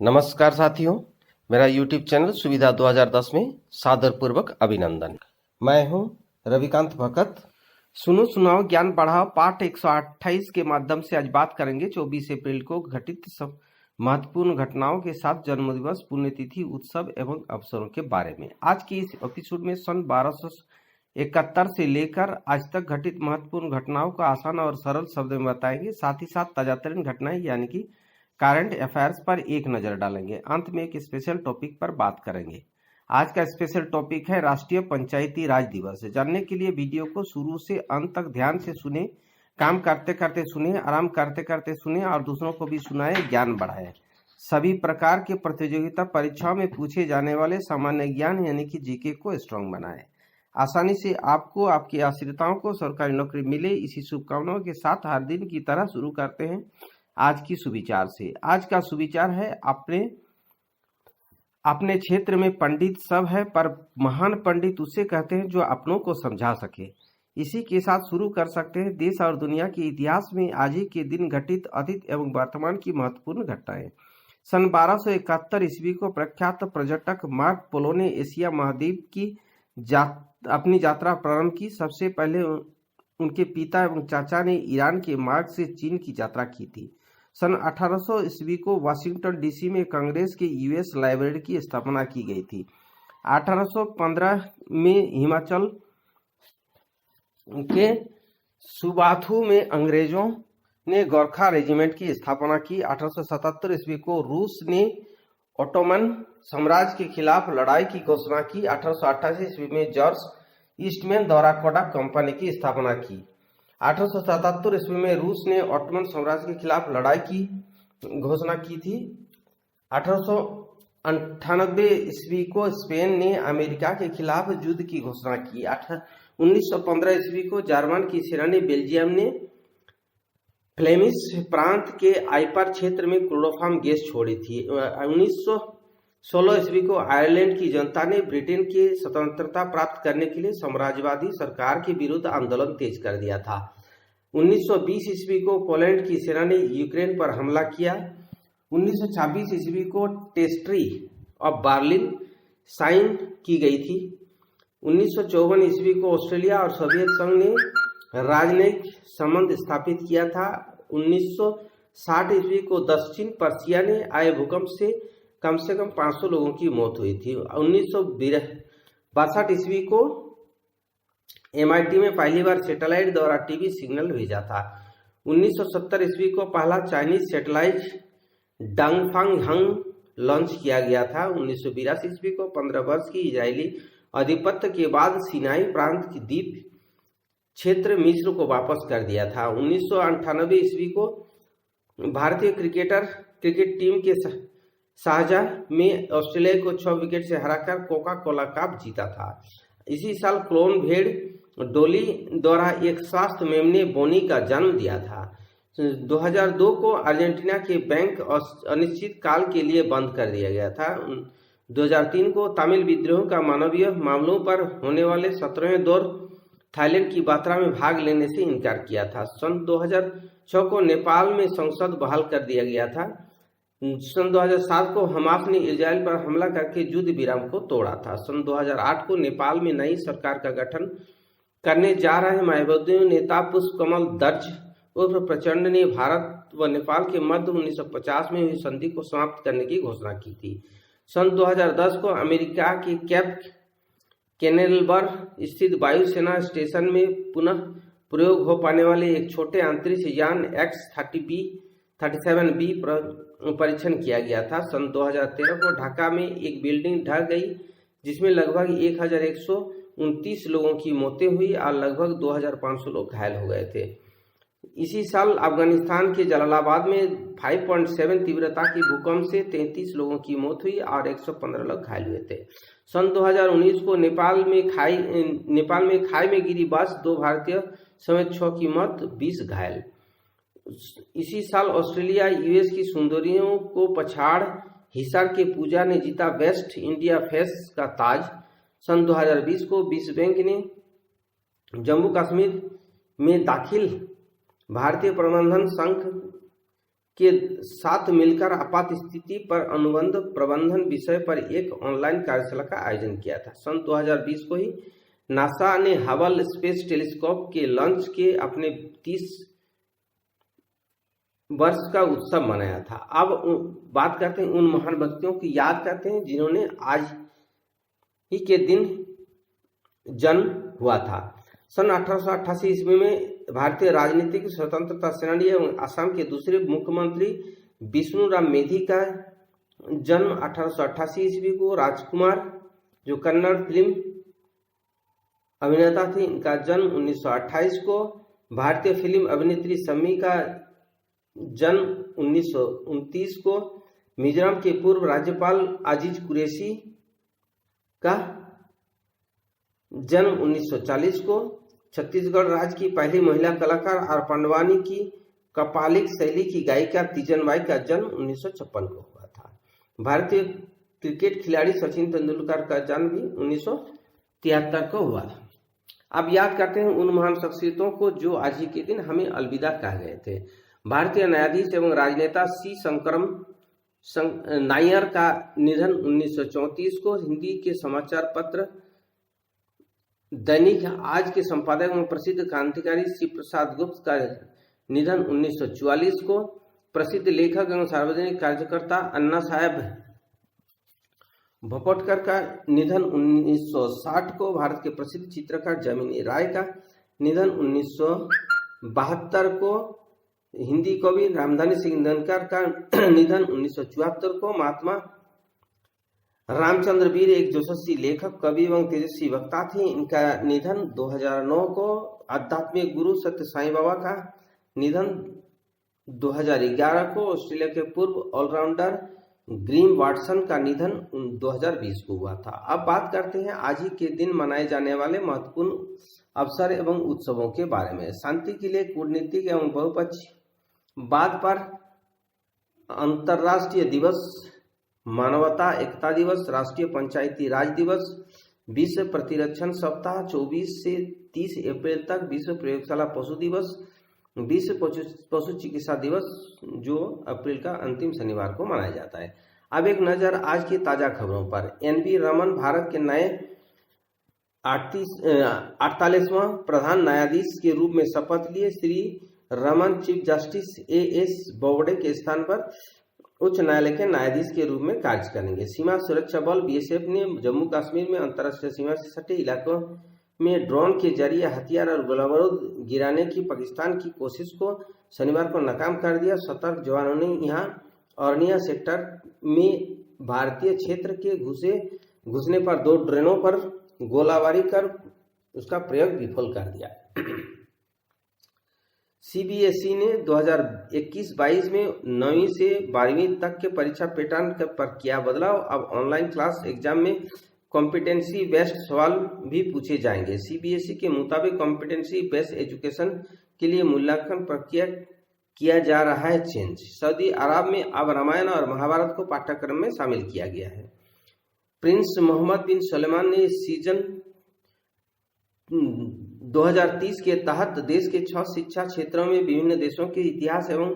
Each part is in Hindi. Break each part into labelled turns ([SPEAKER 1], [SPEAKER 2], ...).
[SPEAKER 1] नमस्कार साथियों, मेरा YouTube चैनल सुविधा 2010 में सादरपूर्वक अभिनंदन। मैं हूं रविकांत भगत। सुनो सुनाओ ज्ञान बढ़ाओ पाठ 128 के माध्यम से आज बात करेंगे 24 अप्रैल को घटित सब महत्वपूर्ण घटनाओं के साथ जन्मदिवस, पुण्यतिथि, उत्सव एवं अवसरों के बारे में। आज की इस एपिसोड में सन 1271 से लेकर आज तक घटित महत्वपूर्ण घटनाओं को आसान और सरल शब्दों में बताएंगे। साथ ही साथ ताजातरीन घटनाएं यानी कि करंट अफेयर्स पर एक नजर डालेंगे। अंत में एक स्पेशल टॉपिक पर बात करेंगे। आज का स्पेशल टॉपिक है राष्ट्रीय पंचायती राज दिवस। जानने के लिए वीडियो को शुरू से अंत तक ध्यान से सुने, काम करते करते सुने, आराम करते करते सुने और दूसरों को भी सुनाए, ज्ञान बढ़ाए। सभी प्रकार के प्रतियोगिता परीक्षाओं में पूछे जाने वाले सामान्य ज्ञान यानी कि जीके को स्ट्रांग बनाए। आसानी से आपको, आपके आश्रिताओं को सरकारी नौकरी मिले, इसी शुभकामनाओं के साथ हर दिन की तरह शुरू करते हैं आज की सुविचार से। आज का सुविचार है अपने क्षेत्र में पंडित सब है, पर महान पंडित उसे कहते हैं जो अपनों को समझा सके। इसी के साथ शुरू कर सकते हैं देश और दुनिया के इतिहास में आज ही के दिन घटित अतीत एवं वर्तमान की महत्वपूर्ण घटनाएं। सन 1271 ईस्वी को प्रख्यात पर्यटक मार्क पोलो ने एशिया महाद्वीप की अपनी यात्रा प्रारंभ की। सबसे पहले उनके पिता एवं चाचा ने ईरान के मार्ग से चीन की यात्रा की थी। सन 1800 ईस्वी को वाशिंगटन डीसी में कांग्रेस के यूएस लाइब्रेरी की स्थापना की गई थी। 1815 में हिमाचल के सुबाथु में अंग्रेजों ने गोरखा रेजिमेंट की स्थापना की। 1877 ईस्वी को रूस ने ओटोमन साम्राज्य के खिलाफ लड़ाई की घोषणा की। 1888 ईस्वी में जॉर्ज ईस्टमैन द्वारा कोडाक कंपनी की स्थापना की। 1877 ईस्वी में रूस ने ओटोमन साम्राज्य के खिलाफ लड़ाई की घोषणा की थी। 1898 ईस्वी को स्पेन ने अमेरिका के खिलाफ युद्ध की घोषणा की। 1915 ईस्वी को जर्मन की सेना ने बेल्जियम ने फ्लेमिश प्रांत के आइपर क्षेत्र में क्लोरोफॉर्म गैस छोड़ी थी। 1916 ईस्वी को आयरलैंड की जनता ने ब्रिटेन की स्वतंत्रता प्राप्त करने के लिए साम्राज्यवादी सरकार के विरुद्ध आंदोलन तेज कर दिया था। 1920 ईस्वी को पोलैंड की सेना ने यूक्रेन पर हमला किया। 1926 ईस्वी को टेस्ट्री ऑफ बर्लिन साइन की गई थी। 1954 ईस्वी को ऑस्ट्रेलिया और सोवियत संघ ने राजनयिक संबंध स्थापित किया था। 1960 ईस्वी को दक्षिण पर्शिया में आए भूकंप से कम 500 लोगों की मौत हुई थी। 1962 ईस्वी को MIT में पहली बार सैटेलाइट द्वारा टीवी सिग्नल भेजा था। 1970 ईस्वी को पहला चाइनीज सैटेलाइट डंगफांग हंग लॉन्च किया गया था। 1982 ईस्वी को 15 वर्ष की इजरायली आधिपत्य के बाद सिनाई प्रांत की द्वीप क्षेत्र मिस्र को वापस कर दिया था। 1998 ईस्वी को भारतीय क्रिकेट टीम के शारजाह में ऑस्ट्रेलिया को 6 विकेट से हराकर कोका कोला कप जीता था। इसी साल क्लोन भेड़ डोली द्वारा एक स्वास्थ्य मेमने बोनी का जन्म दिया था। 2002 को अर्जेंटीना के बैंक अनिश्चित काल के लिए बंद कर दिया गया था। 2003 को तमिल विद्रोह का मानवीय मामलों पर होने वाले 17वें दौर थाईलैंड की यात्रा में भाग लेने से इनकार किया था। सन 2006 को नेपाल में संसद बहाल कर दिया गया था। सन 2007 को हमास ने इजराइल पर हमला करके युद्ध विराम को तोड़ा था। सन 2008 को नेपाल में नई सरकार का गठन करने जा रहे मायावती नेता पुष्पकमल दर्ज उर्फ प्रचंड ने भारत व नेपाल के मध्य 1950 में हुई संधि को समाप्त करने की घोषणा की थी। सन 2010 को अमेरिका के कैप कैनेलबर्ग स्थित वायुसेना स्टेशन में पुनः प्रयोग हो पाने वाले एक छोटे अंतरिक्ष यान X-37B परीक्षण किया गया था। सन 2013 को ढाका में एक बिल्डिंग ढह गई जिसमें लगभग 1129 लोगों की मौतें हुई और लगभग 2500 लोग घायल हो गए थे। इसी साल अफगानिस्तान के जलालाबाद में 5.7 तीव्रता की भूकंप से 33 लोगों की मौत हुई और 115 लोग घायल हुए थे। सन 2019 को नेपाल में खाई में गिरी बस, 2 भारतीय समेत 6 की मौत, 20 घायल। इसी साल ऑस्ट्रेलिया यूएस की सुंदरियों को पछाड़ हिसार के पूजा ने जीता वेस्ट इंडिया फेस का ताज। सन 2020 को विश्व बैंक ने जम्मू कश्मीर में दाखिल भारतीय प्रबंधन संघ के साथ मिलकर आपात स्थिति पर अनुबंध प्रबंधन विषय पर एक ऑनलाइन कार्यशाला का आयोजन किया था। सन 2020 को ही नासा ने हबल स्पेस टेलीस्कोप के लॉन्च के अपने 30 वर्ष का उत्सव मनाया था। अब बात करते हैं उन महान व्यक्तियों की याद करते हैं जिन्होंने आज ही के दिन जन्म हुआ था। सन 1888 ईस्वी में भारतीय राजनीतिक स्वतंत्रता सेनानी एवं असम के दूसरे मुख्यमंत्री विष्णुराम मेधी का जन्म 1888 ईस्वी को। राजकुमार जो कन्नड़ फिल्म अभिनेता थे, इनका जन्म 1928 को। भारतीय फिल्म अभिनेत्री शम्मी का जन्म 1929 को। मिजोरम के पूर्व राज्यपाल अजीज कुरैशी का जन्म 1940 को। छत्तीसगढ़ राज्य की पहली महिला कलाकार और पांडवानी की कपालिक शैली की गायिका तीजन बाई का जन्म 1956 को हुआ था। भारतीय क्रिकेट खिलाड़ी सचिन तेंदुलकर का जन्म भी 1973 को हुआ था। अब याद करते हैं उन महान शख्सियतों को जो आज ही के दिन हमें अलविदा कह गए थे। भारतीय न्यायाधीश एवं राजनेता सी शंकरम नायर का निधन 1934 को। हिंदी के समाचार पत्र दैनिक आज के संपादक एवं प्रसिद्ध क्रांतिकारी श्री प्रसाद गुप्त का निधन 1944 को। प्रसिद्ध लेखक एवं सार्वजनिक कार्यकर्ता अन्ना साहेब भपोटकर का निधन 1960 को। भारत के प्रसिद्ध चित्रकार जमीनी राय का निधन 1972 को। हिंदी कवि रामधारी सिंह दिनकर का निधन 1974 को। महात्मा रामचंद्र वीर एक यशस्वी लेखक, कवि एवं तेजस्वी वक्ता थे, इनका निधन 2009 को। आध्यात्मिक गुरु सत्य साईं बाबा का निधन 2011 को। ऑस्ट्रेलिया के पूर्व ऑलराउंडर ग्रीम वाटसन का निधन 2020 को हुआ था। अब बात करते हैं आज ही के दिन मनाए जाने वाले महत्वपूर्ण अवसर एवं उत्सवों के बारे में। शांति के लिए कूटनीतिक एवं बहुपक्षवाद पर अंतर्राष्ट्रीय दिवस, मानवता एकता दिवस, राष्ट्रीय पंचायती राज दिवस, विश्व प्रतिरक्षण सप्ताह 24 से 30 अप्रैल तक, विश्व प्रयोगशाला पशु दिवस, विश्व पशु चिकित्सा दिवस जो अप्रैल का अंतिम शनिवार को मनाया जाता है। अब एक नजर आज की ताजा खबरों पर। एन.वी. रमन भारत के नए 48वां प्रधान न्यायाधीश के रूप में शपथ लिए। Shri Raman chief justice AS. Bobde के स्थान पर उच्च न्यायालय के न्यायाधीश के रूप में कार्य करेंगे। सीमा सुरक्षा बल बीएसएफ ने जम्मू कश्मीर में अंतर्राष्ट्रीय सीमा से सटे इलाकों में ड्रोन के जरिए हथियार और गोलाबारूद गिराने की पाकिस्तान की कोशिश को शनिवार को नाकाम कर दिया। सतर्क जवानों ने यहां ऑर्निया सेक्टर में भारतीय क्षेत्र के घुसने पर 2 ड्रोनों पर गोलाबारी कर उसका प्रयोग विफल कर दिया। सीबीएसई ने 2021-22 में 9वीं से 12वीं तक के परीक्षा पैटर्न पर किया बदलाव। अब ऑनलाइन क्लास एग्जाम में कॉम्पिटेंसी बेस्ड सवाल भी पूछे जाएंगे। सीबीएसई के मुताबिक कॉम्पिटेंसी बेस्ड एजुकेशन के लिए मूल्यांकन प्रक्रिया किया जा रहा है चेंज। सऊदी अरब में अब रामायण और महाभारत को पाठ्यक्रम में शामिल किया गया है। प्रिंस मोहम्मद बिन सलमान ने सीजन 2030 के तहत देश के 6 शिक्षा क्षेत्रों में विभिन्न देशों के इतिहास एवं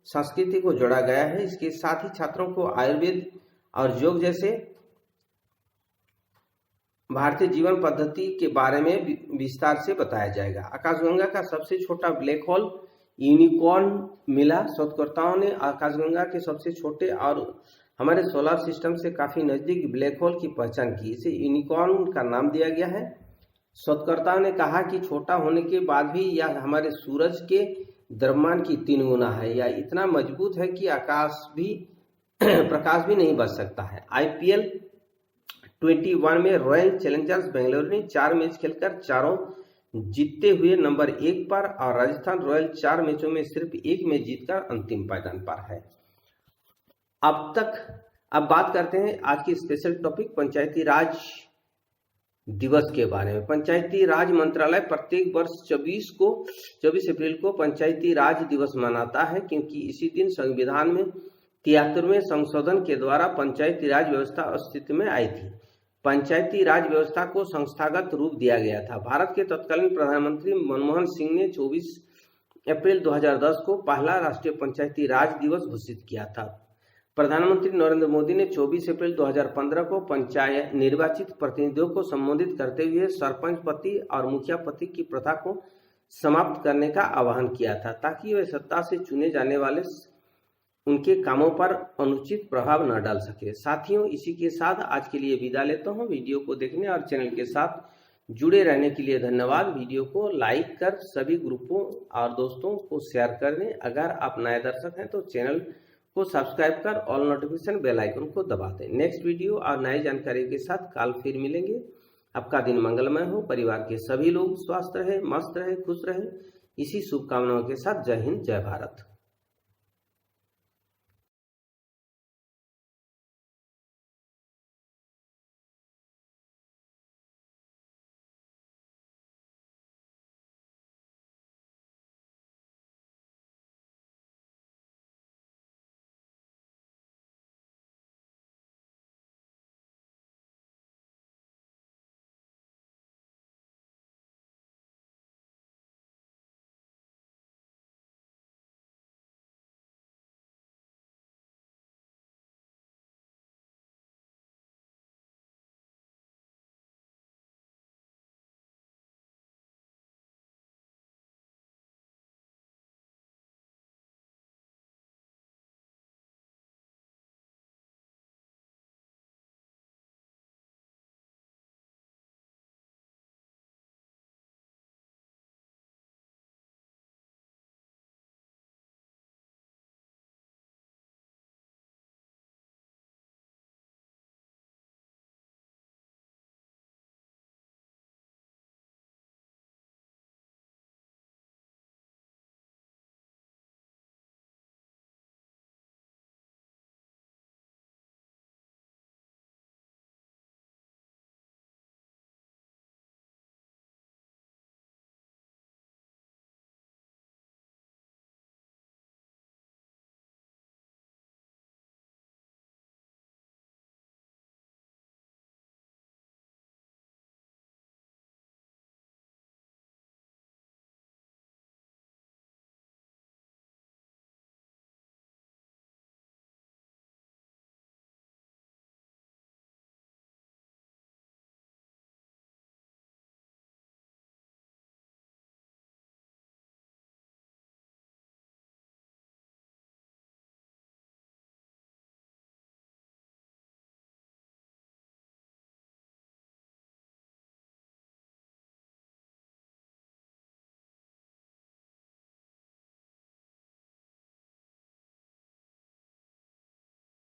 [SPEAKER 1] संस्कृति को जोड़ा गया है। इसके साथ ही छात्रों को आयुर्वेद और योग जैसे भारतीय जीवन पद्धति के बारे में विस्तार से बताया जाएगा। आकाशगंगा का सबसे छोटा ब्लैक होल यूनिकॉर्न मिला। शोधकर्ताओं ने आकाशगंगा के सबसे छोटे और हमारे सोलर सिस्टम से काफी नजदीक ब्लैक होल की पहचान की। इसे यूनिकॉर्न का नाम दिया गया है। शोधकर्ताओं ने कहा कि छोटा होने के बाद भी यह हमारे सूरज के द्रव्यमान की 3 गुना है। यह इतना मजबूत है कि प्रकाश भी नहीं बच सकता है। IPL 21 में रॉयल चैलेंजर्स बेंगलुरु ने 4 मैच खेलकर चारों जीतते हुए नंबर 1 पर और राजस्थान रॉयल 4 मैचों में सिर्फ 1 मैच जीतकर अंतिम पायदान पर है। अब बात करते हैं आज की स्पेशल टॉपिक पंचायती राज दिवस के बारे में। पंचायती राज मंत्रालय प्रत्येक वर्ष 24 अप्रैल को पंचायती राज दिवस मनाता है, क्योंकि इसी दिन संविधान में 73वें संशोधन के द्वारा पंचायती राज व्यवस्था अस्तित्व में आई थी। पंचायती राज व्यवस्था को संस्थागत रूप दिया गया था। भारत के तत्कालीन प्रधानमंत्री मनमोहन सिंह ने 24 अप्रैल 2010 को पहला राष्ट्रीय पंचायती राज दिवस घोषित किया था। प्रधानमंत्री नरेंद्र मोदी ने 24 अप्रैल 2015 को पंचायत निर्वाचित प्रतिनिधियों को संबोधित करते हुए सरपंच पति और मुखिया पति की प्रथा को समाप्त करने का आह्वान किया था, ताकि वे सत्ता से चुने जाने वाले उनके कामों पर अनुचित प्रभाव न डाल सके। साथियों, इसी के साथ आज के लिए विदा लेता हूं। वीडियो को देखने और चैनल के साथ जुड़े रहने के लिए धन्यवाद। वीडियो को लाइक कर सभी ग्रुपों और दोस्तों को शेयर कर दें। अगर आप नए दर्शक हैं तो चैनल को सब्सक्राइब कर ऑल नोटिफिकेशन बेल आइकन को दबा दें। नेक्स्ट वीडियो और नई जानकारी के साथ कल फिर मिलेंगे। आपका दिन मंगलमय हो, परिवार के सभी लोग स्वस्थ रहे, मस्त रहे, खुश रहे, इसी शुभकामनाओं के साथ जय हिंद, जय भारत।